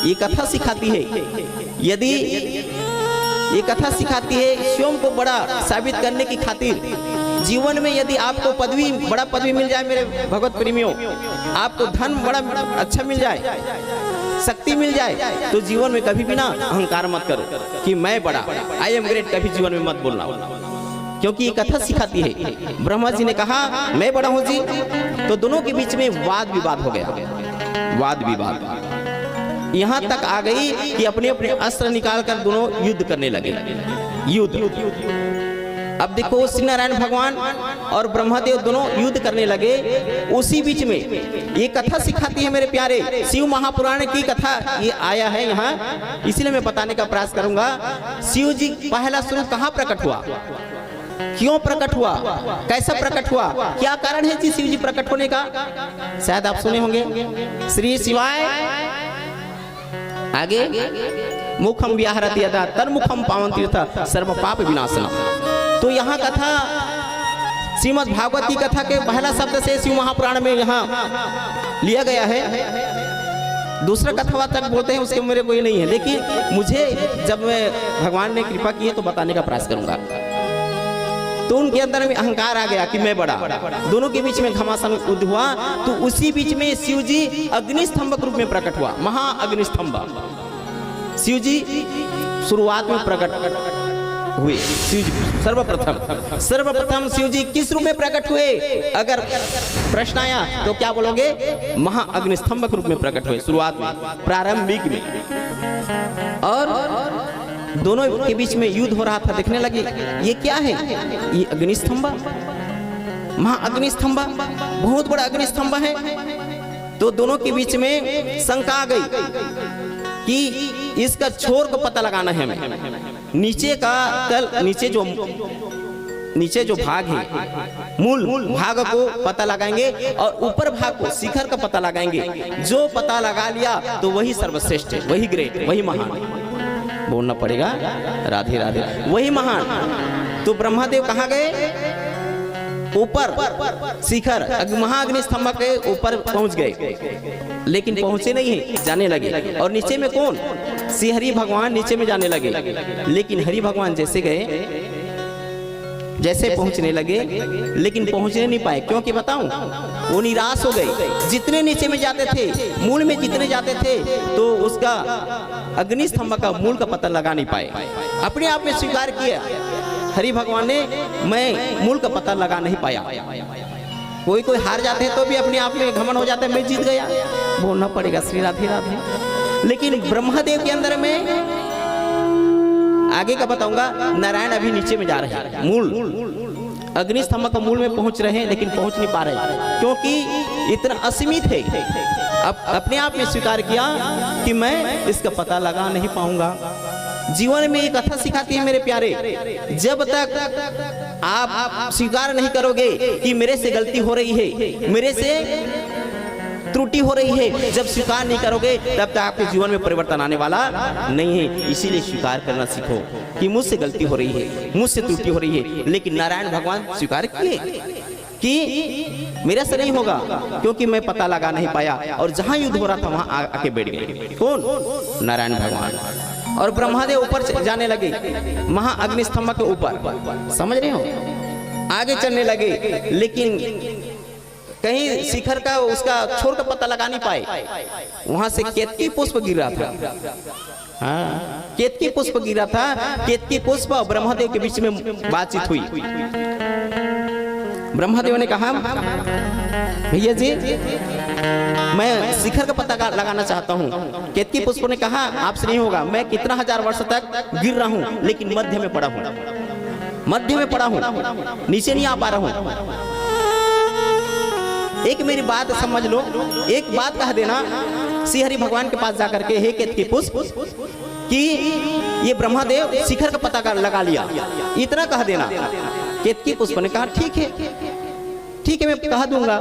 ये कथा सिखाती है, यदि ये कथा सिखाती है स्वयं को बड़ा साबित करने की खातिर, जीवन में यदि आपको पदवी, बड़ा पदवी मिल जाए मेरे भगवत प्रेमियों, आपको धन बड़ा अच्छा मिल जाए, शक्ति मिल जाए, तो जीवन में कभी भी ना अहंकार मत करो कि मैं बड़ा, आई एम ग्रेट, कभी जीवन में मत बोलना, क्योंकि ये कथा सिखाती है। ब्रह्मा जी ने कहा मैं बड़ा हूं जी, तो दोनों के बीच में वाद विवाद हो गया, वाद विवाद यहां तक आ गई कि अपने अपने अस्त्र निकालकर दोनों युद्ध करने लगे, युद्ध। अब देखो श्री नारायण भगवान और ब्रह्मदेव दोनों युद्ध करने लगे। उसी बीच में ये कथा सिखाती है मेरे प्यारे, शिव महापुराण की कथा ये आया है यहाँ, इसलिए मैं बताने का प्रयास करूंगा। शिव जी पहला स्वरूप कहाँ प्रकट हुआ, क्यों प्रकट हुआ, कैसा प्रकट हुआ, क्या कारण है जी शिव जी प्रकट होने का, शायद आप सुने होंगे। श्री शिवाय आगे मुखम व्याहरति यदा तन्मुखम पावन तीर्थ सर्व पाप विनाशनम। तो यहाँ कथा श्रीमद् भागवत की कथा के पहला शब्द से शिव महापुराण में यहाँ लिया गया है। दूसरा कथावाचक बोलते हैं उसके मेरे कोई नहीं है, लेकिन मुझे जब मैं भगवान ने कृपा की है तो बताने का प्रयास करूंगा। तो उनके अंदर में अहंकार आ गया कि मैं बड़ा, दोनों के बीच में घमासान युद्ध हुआ। तो उसी बीच में शिव जी अग्निस्तंभ के रूप में प्रकट हुआ, महा अग्निस्तंभ। शिव जी शुरुआत में प्रकट हुए, शिव जी सर्वप्रथम शिव जी किस रूप में प्रकट हुए, अगर प्रश्न आया तो क्या बोलोगे, महा अग्निस्तंभ के रूप में प्रकट हुए शुरुआत में, प्रारंभिक में। और दोनों के बीच में युद्ध हो रहा था, देखने लगे ये क्या है, ये अग्निस्तंभ, महा अग्निस्तंभ, बहुत बड़ा अग्निस्तंभ है। तो दोनों के बीच में शंका आ गई कि इसका छोर को पता लगाना है हमें, नीचे का तल, नीचे जो भाग है मूल भाग को पता लगाएंगे और ऊपर भाग को शिखर का पता लगाएंगे। जो पता लगा लिया तो वही सर्वश्रेष्ठ है, वही ग्रेट, वही महान, बोलना पड़ेगा राधे राधे, वही महान। तो ब्रह्मदेव कहाँ गए, ऊपर शिखर महाअग्नि स्तंभ के ऊपर पहुंच गए, लेकिन पहुंचे नहीं है, जाने लगे। और नीचे में कौन, श्री हरि भगवान नीचे में जाने लगे। लेकिन हरि भगवान जैसे गए, जैसे पहुंचने लगे, लेकिन पहुंचने नहीं पाए, क्योंकि बताऊं, वो निराश हो गए। जितने नीचे में जाते थे, मूल में जितने जाते थे, तो उसका अग्नि स्तंभ का मूल का पता लगा नहीं पाए। अपने आप में स्वीकार किया हरि भगवान ने, मैं मूल का पता लगा नहीं पाया। कोई कोई हार जाते हैं तो भी अपने आप में घमंड हो जाता है, मैं जीत गया, बोलना पड़ेगा श्री राधे राधे। लेकिन ब्रह्मदेव के अंदर में, आगे का बताऊंगा, नारायण अभी नीचे में जा रहे हैं, मूल अग्नि स्तंभ का मूल में पहुंच रहे हैं, लेकिन पहुंच नहीं पा रहे, क्योंकि इतना असीमित है। अब अपने आप में स्वीकार किया कि मैं इसका पता लगा नहीं पाऊंगा। जीवन में एक कथा सिखाती है मेरे प्यारे, जब तक आप स्वीकार नहीं करोगे कि मेरे से गलती हो रही है, मेरे से त्रुटि हो रही है, जब स्वीकार नहीं करोगे तब तक आपके जीवन में परिवर्तन आने वाला नहीं है। इसीलिए स्वीकार करना सीखो कि मुझसे गलती हो रही है, मुझसे त्रुटि हो रही है। लेकिन नारायण भगवान स्वीकार किए कि मेरे से नहीं होगा, क्योंकि मैं पता लगा नहीं पाया। और जहां युद्ध हो रहा था वहां आके बैठ गए, कौन, नारायण भगवान। और ब्रह्मदेव ऊपर जाने लगे, महाअग्नि स्तंभ के ऊपर, समझ रहे हो, आगे चलने लगे, लेकिन कहीं शिखर का उसका छोर का पता लगा नहीं पाए। वहां से केतकी पुष्प गिरा था, हाँ, केतकी पुष्प गिरा था। केतकी पुष्प और ब्रह्मदेव के बीच में बातचीत हुई। ब्रह्मदेव ने कहा, भैया जी मैं शिखर का पता लगाना चाहता हूँ। केतकी पुष्प ने कहा, आपसे नहीं होगा, मैं कितना हजार वर्ष तक गिर रहा हूँ, लेकिन मध्य में पड़ा हूँ, मध्य में पड़ा हूँ, नीचे नहीं आ पा रहा हूँ। एक मेरी बात समझ लो, एक बात कह देना श्री हरि भगवान के पास जाकर के, हे केतकी पुष्प, कि ये ब्रह्मदेव शिखर का पता लगा लिया, इतना कह देना। केतकी पुष्प ने कहा ठीक है, ठीक है, मैं कह दूंगा।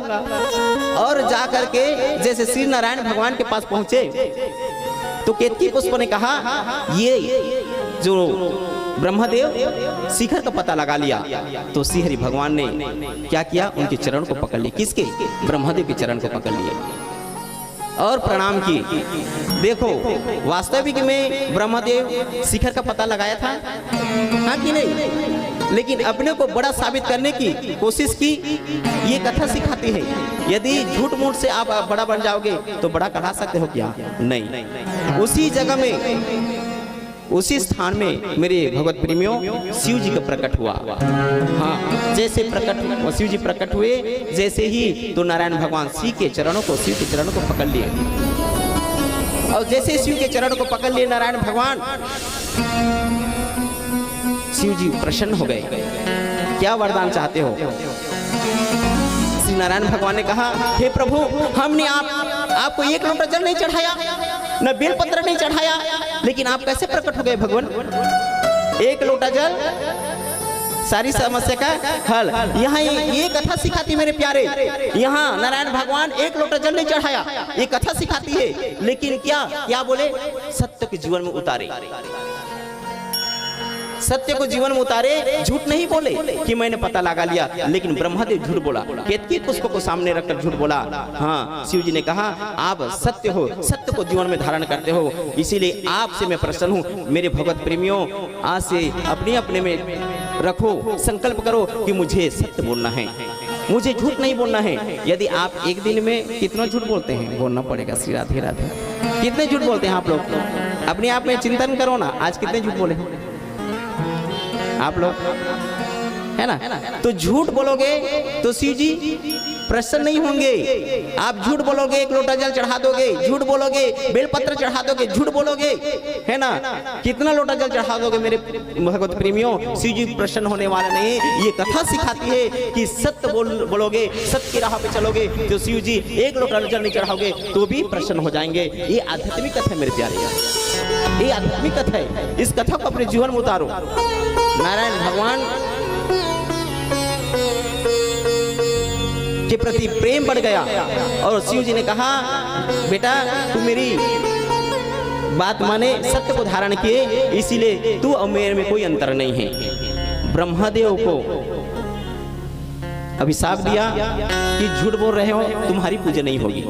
और जाकर के जैसे श्री नारायण भगवान के पास पहुंचे, तो केतकी पुष्प ने कहा, ये जो ब्रह्मदेव शिखर का पता लगा लिया। तो श्री हरि भगवान ने क्या किया, उनके चरण को पकड़ लिया। किसके, ब्रह्मदेव के चरण को पकड़ लिया। और प्रणाम की। देखो वास्तविक में ब्रह्मदेव शिखर का पता लगाया था, हाँ कि नहीं? लेकिन अपने को बड़ा साबित करने की कोशिश की। ये कथा सिखाती है यदि झूठ मूठ से आप बड़ा बन जाओगे तो बड़ा कहा सकते हो क्या? नहीं। उसी जगह में, उसी स्थान में मेरे भगवत प्रेमियों शिव जी का प्रकट हुआ। हाँ, जैसे प्रकट शिव जी प्रकट हुए, जैसे ही तो नारायण भगवान शिव के चरणों को पकड़ लिए। और जैसे शिव के चरणों को पकड़ लिए नारायण भगवान, शिव जी प्रसन्न हो गए। क्या वरदान चाहते हो? श्री नारायण भगवान ने कहा, हे प्रभु, हमने आपको एक लोटा जल नहीं चढ़ाया, न बेलपत्र नहीं चढ़ाया, लेकिन आप कैसे प्रकट हो गए भगवान? एक लोटा जल सारी समस्या का हल। यहाँ ये कथा सिखाती मेरे प्यारे, यहाँ नारायण भगवान एक लोटा जल नहीं चढ़ाया, ये कथा सिखाती है। लेकिन क्या बोले? सत्य के जीवन में उतारे, सत्य को जीवन में उतारे। झूठ नहीं बोले कि मैंने पता लगा लिया, लेकिन ब्रह्मदेव झूठ बोला, केतकी पुष्प को सामने रखकर झूठ बोला। हाँ, शिव जी ने कहा आप सत्य हो, सत्य को जीवन में धारण करते हो, इसीलिए आपसे मैं प्रसन्न हूँ। मेरे भगवत प्रेमियों, आज से अपने में रखो, संकल्प करो कि मुझे सत्य बोलना है, मुझे झूठ नहीं बोलना है। यदि आप एक दिन में कितना झूठ बोलते हैं, बोलना पड़ेगा। श्री राधे राधे। कितने झूठ बोलते हैं आप लोग? अपने आप में चिंतन करो ना, आज कितने झूठ बोले आप लोग, है ना? तो झूठ बोलोगे तो शिव जी प्रसन्न नहीं होंगे। आप झूठ बोलोगे, एक लोटा जल चढ़ा दोगे, झूठ बोलोगे, बेलपत्र चढ़ा दोगे, झूठ बोलोगे, है ना? कितना लोटा जल चढ़ा दोगे मेरे भगवत प्रेमियों, शिव जी प्रसन्न होने वाले नहीं। ये कथा सिखाती है कि सत्य बोलोगे, सत्य की राह पे चलोगे तो शिव जी एक लोटा जल नहीं चढ़ाओगे तो भी प्रसन्न हो जाएंगे। ये आध्यात्मिक कथा है मेरे प्यारे, ये आध्यात्मिक कथा है। इस कथा को अपने जीवन में उतारो। नारायण भगवान के प्रति प्रेम बढ़ गया और शिव जी ने कहा, बेटा तू मेरी बात माने, सत्य को धारण किए, इसीलिए तू और मेरे में कोई अंतर नहीं है। ब्रह्मदेव को अभिशाप दिया कि झूठ बोल रहे हो, तुम्हारी पूजा नहीं होगी।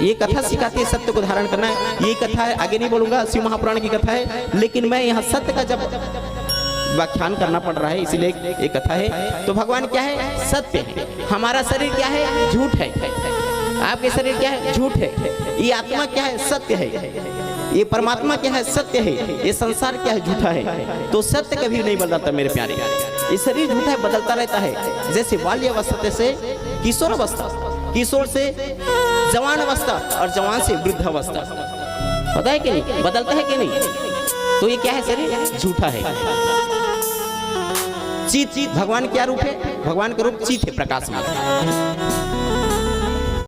ये कथा सिखाती है सत्य को धारण करना है। ये कथा है, आगे नहीं बोलूंगा, शिव महापुराण की कथा है, लेकिन मैं यहाँ सत्य का जब व्याख्यान करना पड़ रहा है, इसीलिए एक कथा है। तो भगवान क्या है? सत्य है। हमारा शरीर क्या है? झूठ है। आपके शरीर क्या है? झूठ है। ये आत्मा क्या है? सत्य है। ये परमात्मा क्या है? सत्य है। ये संसार क्या है? झूठा है। तो सत्य कभी नहीं बदलता मेरे प्यारे। ये शरीर झूठा है, बदलता रहता है। जैसे बाल्य अवस्था से किशोर अवस्था, किशोर से जवान अवस्था और जवान से वृद्ध अवस्था, पता है कि नहीं? बदलता है कि नहीं? तो ये क्या है? शरीर झूठा है। चित, भगवान क्या रूप है? भगवान का रूप चित है, प्रकाशमान।